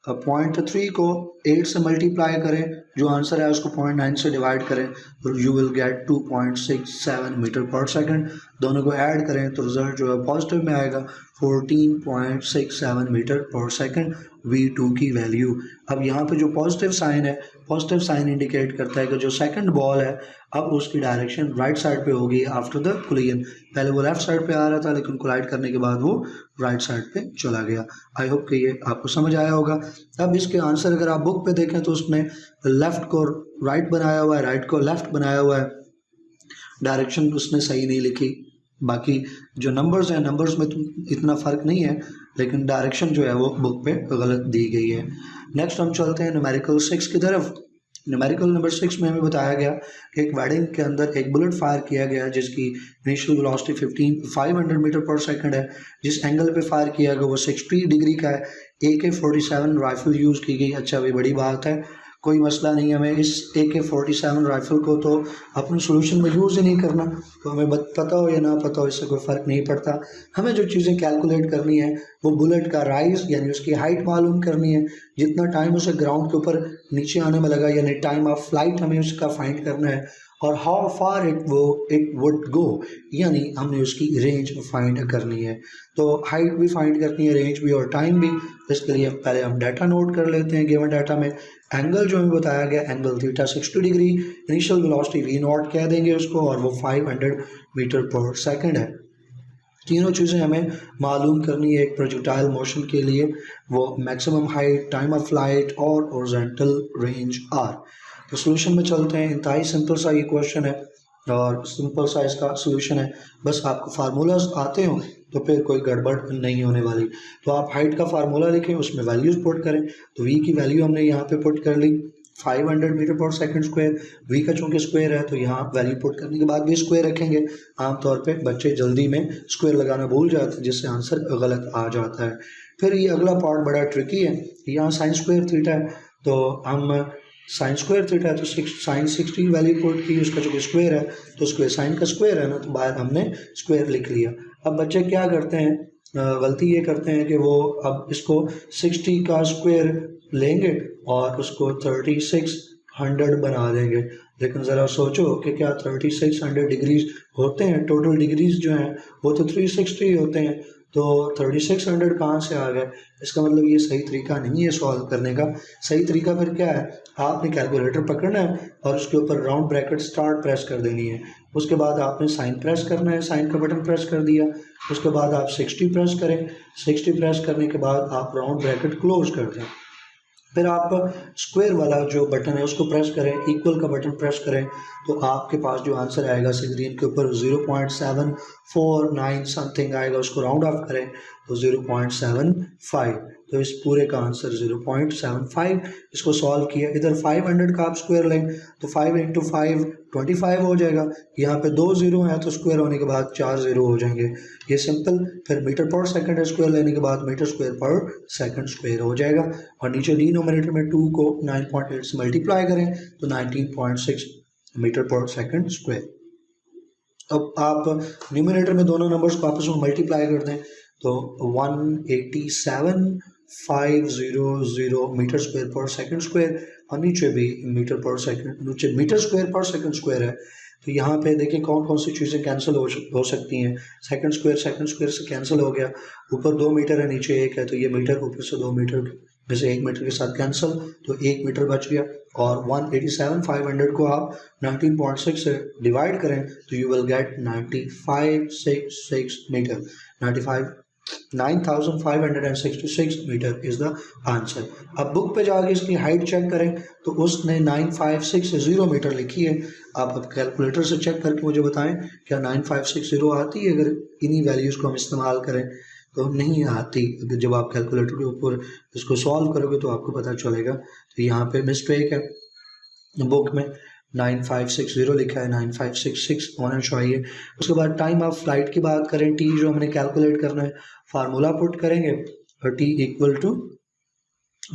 0.3 को 8 से मल्टीप्लाई करें, जो आंसर है उसको 0.9 से डिवाइड करें तो यू विल गेट 2.67 मीटर पर सेकंड, दोनों को ऐड करें तो रिजल्ट जो है पॉजिटिव में आएगा 14.67 मीटर पर सेकंड v2 की वैल्यू। अब यहाँ पे जो पॉजिटिव साइन है, पॉजिटिव साइन इंडिकेट करता है कि जो सेकंड बॉल है अब उसकी डायरेक्शन राइट साइड पे होगी आफ्टर द कोलिजन, पहले वो लेफ्ट साइड पे आ रहा था लेकिन कोलाइड करने के बाद वो राइट साइड पे चला गया। आई होप कि ये आपको समझ आया होगा। अब इसके आंसर अगर आप बुक पे देखें तो उसने लेफ्ट को राइट बनाया हुआ है, राइट को लेफ्ट बनाया हुआ है, डायरेक्शन उसने सही नहीं लिखी। बाकी जो नंबर्स हैं, नंबर्स में तो इतना फ़र्क नहीं है, लेकिन डायरेक्शन जो है वो बुक पे गलत दी गई है। नेक्स्ट हम चलते हैं न्यूमेरिकल 6 की तरफ। न्यूमेरिकल नंबर 6 में हमें बताया गया कि एक वेडिंग के अंदर एक बुलेट फायर किया गया जिसकी इनिशियल वेलोसिटी 500 मीटर पर सेकंड है, जिस एंगल पे फायर किया गया वो 60 डिग्री का है, AK-47 राइफल यूज़ की गई। अच्छा, भी बड़ी बात है, कोई मसला नहीं, हमें इस AK-47 राइफ़ल को तो अपने सोल्यूशन में यूज़ ही नहीं करना, तो हमें पता हो या ना पता हो इससे कोई फ़र्क नहीं पड़ता। हमें जो चीज़ें कैलकुलेट करनी है वो बुलेट का राइज़ यानी उसकी हाइट मालूम करनी है, जितना टाइम उसे ग्राउंड के ऊपर नीचे आने में लगा यानी टाइम ऑफ फ्लाइट हमें उसका फाइंड करना है, और how far it would go यानी हमने उसकी रेंज फाइंड करनी है। तो हाइट भी फाइंड करनी है, रेंज भी और टाइम भी। इसके लिए पहले हम डाटा नोट कर लेते हैं। गिवन डाटा में एंगल जो हमें बताया गया angle theta 60 degree, initial velocity V naught कह देंगे उसको, और वो 500 मीटर पर सेकंड है। तीनों चीज़ें हमें मालूम करनी है एक प्रोजेक्टाइल मोशन के लिए, वो maximum height, time of flight और हॉरिजॉन्टल रेंज आर। तो सोल्यूशन में चलते हैं। इंतहाई सिंपल सा ये क्वेश्चन है और सिंपल सा इसका सोल्यूशन है, बस आपको फार्मूलाज आते हो तो फिर कोई गड़बड़ नहीं होने वाली। तो आप हाइट का फार्मूला लिखें, उसमें वैल्यूज पुट करें। तो वी की वैल्यू हमने यहाँ पे पुट कर ली 500 मीटर पर सेकंड स्क्वायर, वी का चूँकि स्क्वायर है तो यहाँ वैल्यू पुट करने के बाद भी स्क्वायर रखेंगे। आमतौर पे बच्चे जल्दी में स्क्वायर लगाना भूल जाते हैं जिससे आंसर गलत आ जाता है। फिर ये अगला पार्ट बड़ा ट्रिकी है, यहाँ साइन स्क्वायर थीटा है तो हम साइन स्क्वायर थीटा है तो साइन 60 वैल्यू पुट की, उसका जो स्क्वायर है तो स्क्वायर साइन का स्क्वायर है ना, तो बाहर हमने स्क्वायर लिख लिया। अब बच्चे क्या करते हैं, गलती ये करते हैं कि वो अब इसको 60 का स्क्वायर लेंगे और उसको 3600 बना देंगे, लेकिन ज़रा सोचो कि क्या 3600 डिग्रीज होते हैं? टोटल डिग्रीज जो हैं वो तो 360 होते हैं, तो 3600 कहाँ से आ गए? इसका मतलब ये सही तरीका नहीं है सॉल्व करने का। सही तरीका फिर क्या है, आपने कैलकुलेटर पकड़ना है और उसके ऊपर राउंड ब्रैकेट स्टार्ट प्रेस कर देनी है, उसके बाद आपने साइन प्रेस करना है, साइन का बटन प्रेस कर दिया, उसके बाद आप 60 प्रेस करें, 60 प्रेस करने के बाद आप राउंड ब्रैकेट क्लोज कर दें, फिर आप स्क्वायर वाला जो बटन है उसको प्रेस करें, इक्वल का बटन प्रेस करें, तो आपके पास जो आंसर आएगा स्क्रीन के ऊपर 0.749 समथिंग आएगा, उसको राउंड ऑफ करें तो 0.75, तो इस पूरे का आंसर 0.75। इसको सॉल्व किया, इधर 500 का आप स्क्वायर लें तो 5 इंटू 5 25 हो जाएगा, यहाँ पे 2 जीरो हैं तो स्क्वायर होने के बाद 4 जीरो हो जाएंगे, ये सिंपल। फिर मीटर पर सेकंड स्क्वायर लेने के बाद मीटर स्क्वायर पर सेकंड स्क्वायर हो जाएगा, और नीचे डिनोमिनेटर में 2 को 9.8 से मल्टीप्लाई करें तो 19.6 मीटर पर सेकंड स्क्वायर। अब आप न्यूमिनेटर में दोनों नंबर्स को आपस में मल्टीप्लाई कर दें तो 187,500 मीटर स्क्वायर पर सेकंड स्क्वायर, और नीचे भी मीटर पर सेकंड, नीचे मीटर स्क्वायर पर सेकंड स्क्वायर है। तो यहाँ पे देखिए कौन कौन सी चीज़ें कैंसिल हो सकती हैं। सेकंड स्क्वायर से कैंसिल हो गया, ऊपर 2 मीटर है नीचे 1 है, तो ये मीटर ऊपर से 2 मीटर में से 1 मीटर के साथ कैंसिल, तो 1 मीटर बच गया। और 187,500 को आप 19.6 से डिवाइड करें तो you will get 9566 metre. 9,566 metre is the answer. अब बुक पे जाके इसकी हाइट चेक करें तो उसने 9560 मीटर लिखी है। आप अब कैलकुलेटर से चेक करके मुझे बताएं क्या 9560 आती है अगर इन्हीं वैल्यूज़ को हम इस्तेमाल करें। तो नहीं आती। जब आप कैलकुलेटर के ऊपर इसको सॉल्व करोगे तो आपको पता चलेगा। तो यहाँ पे मिस्टेक है, बुक में 9560 लिखा है, 9566 होना चाहिए। उसके बाद टाइम ऑफ फ्लाइट की बात करें, टी जो हमने कैलकुलेट करना है, फार्मूला पुट करेंगे और T equal to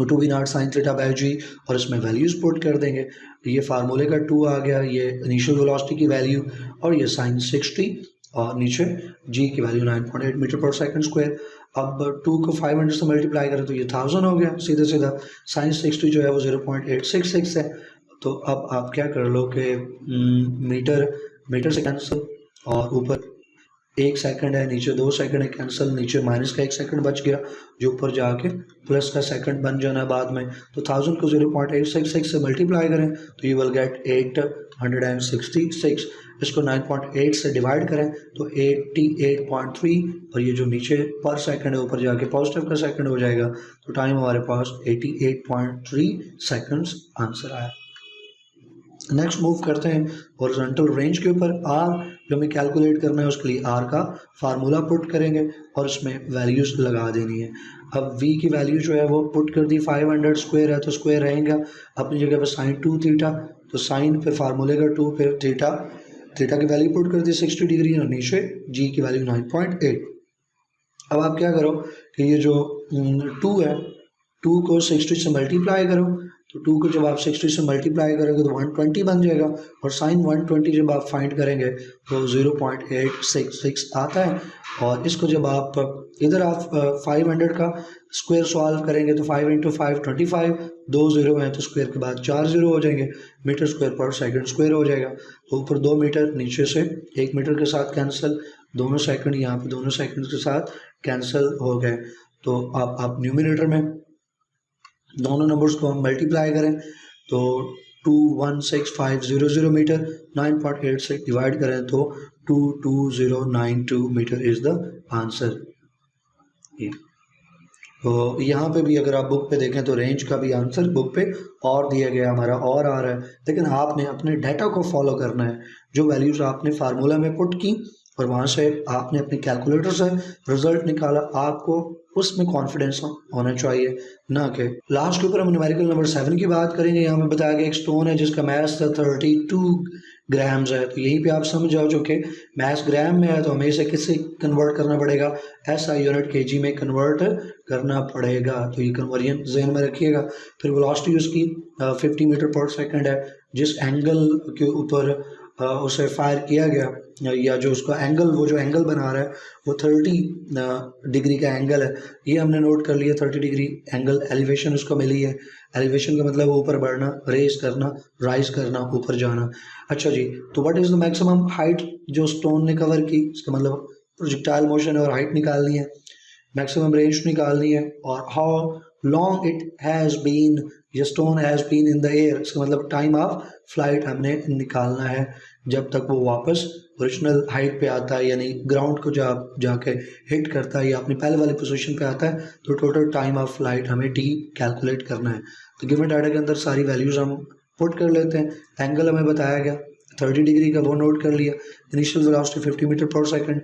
2v0 sin theta by G, और इसमें वैल्यूज़ पुट कर देंगे। ये फार्मूले का 2 आ गया, ये इनिशियल वेलोसिटी की वैल्यू, और ये sin 60, और नीचे जी की वैल्यू 9.8 मीटर पर सेकंड स्क्वायर। अब 2 को 500 से मल्टीप्लाई करें तो ये 1000 हो गया सीधा सीधा। sin 60 जो है वो 0.866 है। तो अब आप क्या कर लो कि मीटर से कैंसिल, और ऊपर 1 सेकंड है, नीचे 2 सेकंड है कैंसिल, नीचे माइनस का 1 सेकंड बच गया जो ऊपर जाके प्लस का सेकंड बन जाना है बाद में। तो 1000 को 0.866 से मल्टीप्लाई करें तो यू विल गेट 866। इसको 9.8 से डिवाइड करें तो 88.3, और ये जो नीचे पर सेकंड है ऊपर जाके पॉजिटिव का सेकंड हो जाएगा। तो टाइम हमारे पास 88.3 सेकंड्स आंसर आया। नेक्स्ट मूव करते हैं हॉरिजॉन्टल रेंज के ऊपर। आर जो हमें कैलकुलेट करना है उसके लिए आर का फार्मूला पुट करेंगे और इसमें वैल्यूज़ लगा देनी है। अब वी की वैल्यू जो है वो पुट कर दी, 500 स्क्वायर है तो स्क्वायर रहेगा अपनी जगह पर साइन 2 थीटा, तो साइन पे फार्मूले का 2 फिर थीटा की वैल्यू पुट कर दी 60 डिग्री, और नीचे जी की वैल्यू 9.8। अब आप क्या करो कि ये जो 2 है, 2 को 60 से मल्टीप्लाई करो, तो 2 को जब आप 60 से मल्टीप्लाई करोगे तो 120 बन जाएगा, और साइन 120 जब आप फाइंड करेंगे तो 0.866 आता है। और इसको जब आप इधर आप 500 का स्क्वायर सॉल्व करेंगे तो 5 × 5 25, 2 0 हैं तो स्क्वायर के बाद 4 0 हो जाएंगे, मीटर स्क्वायर पर सेकंड स्क्वायर हो जाएगा। तो ऊपर 2 मीटर, नीचे से 1 मीटर के साथ कैंसिल, दोनों सेकंड यहाँ पे दोनों सेकंड के साथ कैंसिल हो गए। तो आप न्यूमिनेटर में दोनों नंबर्स को हम मल्टीप्लाई करें तो 216,500 मीटर, 9.8 से डिवाइड करें तो 22092 मीटर इज़ द आंसर। तो यहाँ पे भी अगर आप बुक पे देखें तो रेंज का भी आंसर बुक पे और दिया गया हमारा और आ रहा है, लेकिन आपने अपने डाटा को फॉलो करना है। जो वैल्यूज़ आपने फार्मूला में पुट की और वहाँ से आपने अपने कैलकुलेटर से रिजल्ट निकाला, आपको उसमें कॉन्फिडेंस होना चाहिए, ना कि लास्ट के ऊपर हम न्यूमेरिकल नंबर 7 की बात करेंगे। यहाँ में बताया गया एक स्टोन है जिसका मैथ 32 ग्राम्स है। तो यहीं पे आप समझ जाओ जो कि मैथ ग्राम में है तो हमें इसे किससे कन्वर्ट करना पड़ेगा, SI यूनिट kg में कन्वर्ट करना पड़ेगा। तो ये कन्वर्जन जहन में रखिएगा। फिर वेलोसिटी उसकी 50 मीटर पर सेकंड है। जिस एंगल के ऊपर उसे फायर किया गया, या जो उसका एंगल, वो जो एंगल बना रहा है वो 30 डिग्री का एंगल है, ये हमने नोट कर लिया। 30 डिग्री एंगल एलिवेशन उसको मिली है। एलिवेशन का मतलब ऊपर बढ़ना, रेस करना, राइज करना, ऊपर जाना। अच्छा जी, तो what is the maximum height जो स्टोन ने कवर की, इसका मतलब प्रोजेक्टाइल मोशन है और हाइट निकालनी है, मैक्सिमम रेंज निकालनी है, और how long it has been, ये stone has been in the air, इसका मतलब टाइम ऑफ फ्लाइट हमने निकालना है जब तक वो वापस ओरिजिनल हाइट पे आता है, यानी ग्राउंड को जब जाके हिट करता है या अपनी पहले वाली पोजीशन पे आता है, तो टोटल टाइम ऑफ फ्लाइट हमें टी कैलकुलेट करना है। तो गिवन डाटा के अंदर सारी वैल्यूज़ हम पुट कर लेते हैं। एंगल हमें बताया गया 30 डिग्री का, वो नोट कर लिया। इनिशियल वेलोसिटी 50 मीटर पर सेकंड,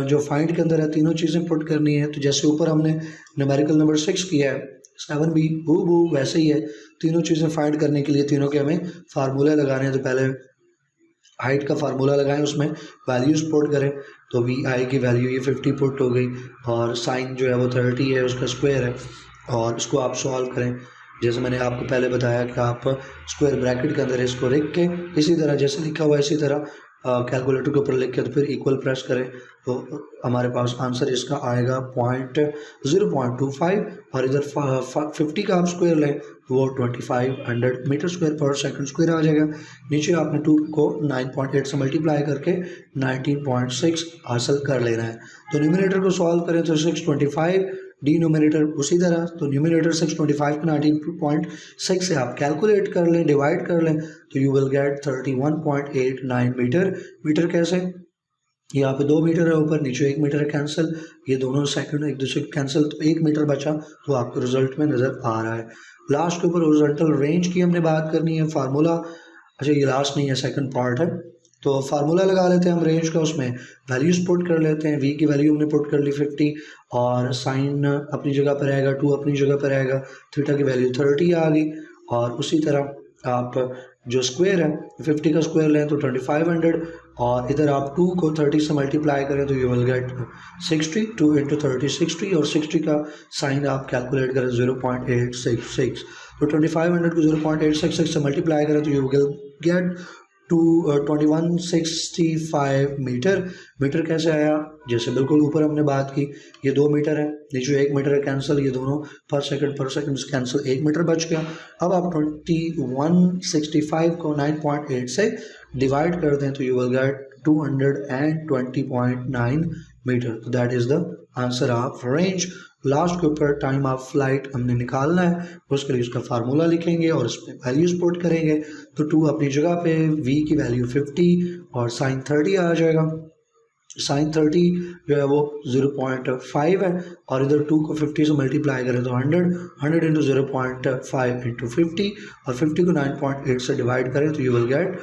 जो फाइंड के अंदर है तीनों चीज़ें पुट करनी है। तो जैसे ऊपर हमने न्यूमेरिकल नंबर 6 किया है, 7 भी हूबहू वैसे ही है। तीनों चीज़ें फाइंड करने के लिए तीनों के हमें फार्मूले लगाने हैं। तो पहले हाइट का फार्मूला लगाएं, उसमें वैल्यूज़ पुट करें। तो वी आई की वैल्यू ये 50 पुट हो गई, और साइन जो है वो 30 है, उसका स्क्वायर है, और इसको आप सॉल्व करें जैसे मैंने आपको पहले बताया कि आप स्क्वायर ब्रैकेट के अंदर इसको लिख के इसी तरह जैसे लिखा हुआ है इसी तरह कैलकुलेटर के ऊपर लिख के तो फिर इक्वल प्रेस करें तो हमारे पास आंसर इसका आएगा 0.25 और इधर 50 का आप स्क्वायर लें तो वो 2500 मीटर स्क्वायर पर सेकंड स्क्वायर आ जाएगा। नीचे आपने 2 को 9.8 से मल्टीप्लाई करके 19.6 हासिल कर लेना है। तो न्यूमरेटर को सॉल्व करें तो 625, डिनोमिनेटर उसी तरह, तो न्यूमरेटर 625 को 19.6 से आप कैलकुलेट कर लें, डिवाइड कर लें तो you will get 31.89 metre. Metre कैसे, यहाँ पे 2 मीटर है ऊपर, नीचे 1 मीटर है, कैंसिल, ये दोनों सेकंड एक दूसरे कैंसिल, तो 1 मीटर बचा तो आपको रिजल्ट में नज़र आ रहा है। लास्ट के ऊपर हॉरिजॉन्टल रेंज की हमने बात करनी है, फार्मूला, अच्छा ये लास्ट नहीं है, सेकंड पार्ट है। तो फार्मूला लगा लेते हैं हम रेंज का, उसमें वैल्यूज पुट कर लेते हैं। वी की वैल्यू हमने पुट कर ली 50 और साइन अपनी जगह पर आएगा, 2 अपनी जगह पर आएगा, थीटा की वैल्यू 30 आ गई। और उसी तरह आप जो स्क्वायर है 50 का स्क्वायर लें तो 2500 और इधर आप 2 को 30 से मल्टीप्लाई करें तो यू विल गेट 60, 2 इंटू 30 60 और 60 का साइन आप कैलकुलेट करें 0.866, तो 2500 को 0.866 से मल्टीप्लाई करें तो you will get 2165 metre. Metre कैसे आया, जैसे बिल्कुल ऊपर हमने बात की, ये 2 मीटर है, नीचे 1 मीटर है, कैंसिल, ये दोनों पर सेकंड कैंसिल, 1 मीटर बच गया। अब आप 2165 को 9.8 से डिवाइड कर दें तो यू विल गेट 220.9 मीटर। तो that is the answer of range. Last के ऊपर टाइम ऑफ फ्लाइट हमने निकालना है, उसके लिए उसका फार्मूला लिखेंगे और उसमें वैल्यूज पुट करेंगे। तो 2 अपनी जगह पे, v की वैल्यू 50 और साइन 30 आ जाएगा। साइन 30 जो है वो 0.5 है और इधर 2 को 50 से मल्टीप्लाई करें तो 100 इंटू 0.5 इंटू 50 और 50 को 9.8 से डिवाइड करें तो you will gate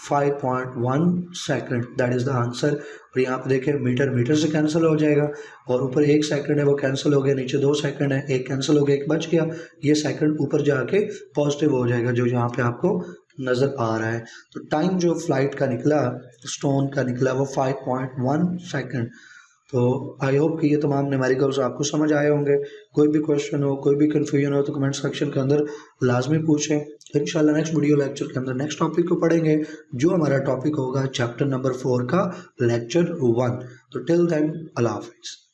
5.1 second. That is the answer. और यहाँ पे देखें मीटर मीटर से कैंसिल हो जाएगा और ऊपर 1 सेकंड है वो कैंसिल हो गया, नीचे 2 सेकंड है, 1 कैंसिल हो गया, 1 बच गया, ये सेकंड ऊपर जाके पॉजिटिव हो जाएगा जो यहाँ पे आपको नज़र आ रहा है। तो टाइम जो फ्लाइट का निकला, स्टोन का निकला, वो 5.1 सेकंड। तो आई होप कि ये तमाम न्यूमेरिकल्स आपको समझ आए होंगे। कोई भी क्वेश्चन हो, कोई भी कन्फ्यूजन हो तो कमेंट सेक्शन के अंदर लाजमी पूछें। इंशाल्लाह नेक्स्ट वीडियो लेक्चर के अंदर नेक्स्ट टॉपिक को पढ़ेंगे जो हमारा टॉपिक होगा चैप्टर नंबर 4 का लेक्चर 1। तो टिल देन अल्लाह हाफिज़।